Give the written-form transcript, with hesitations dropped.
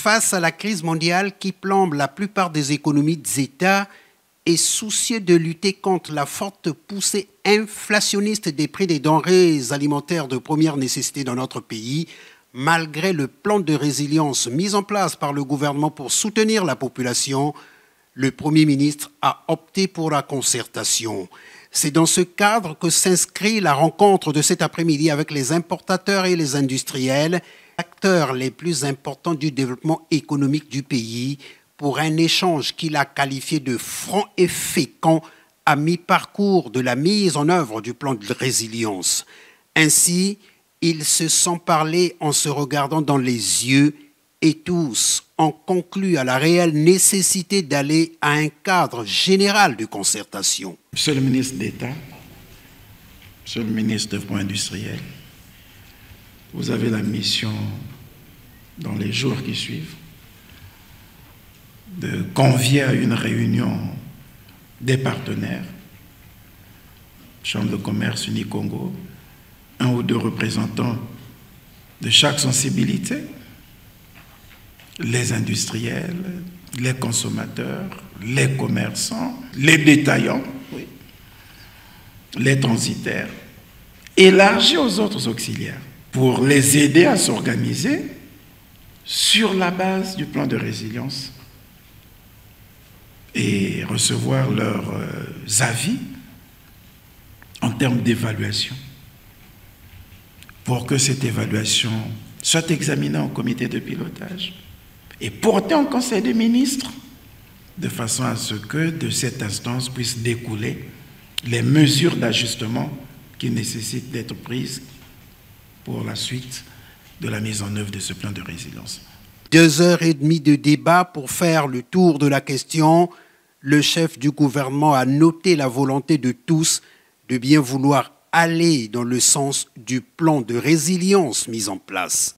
Face à la crise mondiale qui plombe la plupart des économies des États et soucieux de lutter contre la forte poussée inflationniste des prix des denrées alimentaires de première nécessité dans notre pays, malgré le plan de résilience mis en place par le gouvernement pour soutenir la population, le Premier ministre a opté pour la concertation. C'est dans ce cadre que s'inscrit la rencontre de cet après-midi avec les importateurs et les industriels, acteurs les plus importants du développement économique du pays, pour un échange qu'il a qualifié de franc et fécond à mi-parcours de la mise en œuvre du plan de résilience. Ainsi, ils se sont parlé en se regardant dans les yeux et tous ont conclu à la réelle nécessité d'aller à un cadre général de concertation. Monsieur le ministre d'État, Monsieur le ministre du Développement industriel, vous avez la mission, dans les jours qui suivent, de convier à une réunion des partenaires, Chambre de commerce Unicongo, un ou deux représentants de chaque sensibilité, les industriels, les consommateurs, les commerçants, les détaillants, oui, les transitaires, élargis aux autres auxiliaires, pour les aider à s'organiser sur la base du plan de résilience et recevoir leurs avis en termes d'évaluation, pour que cette évaluation soit examinée en comité de pilotage et portée en Conseil des ministres, de façon à ce que de cette instance puissent découler les mesures d'ajustement qui nécessitent d'être prises pour la suite de la mise en œuvre de ce plan de résilience. 2h30 de débat pour faire le tour de la question. Le chef du gouvernement a noté la volonté de tous de bien vouloir aller dans le sens du plan de résilience mis en place.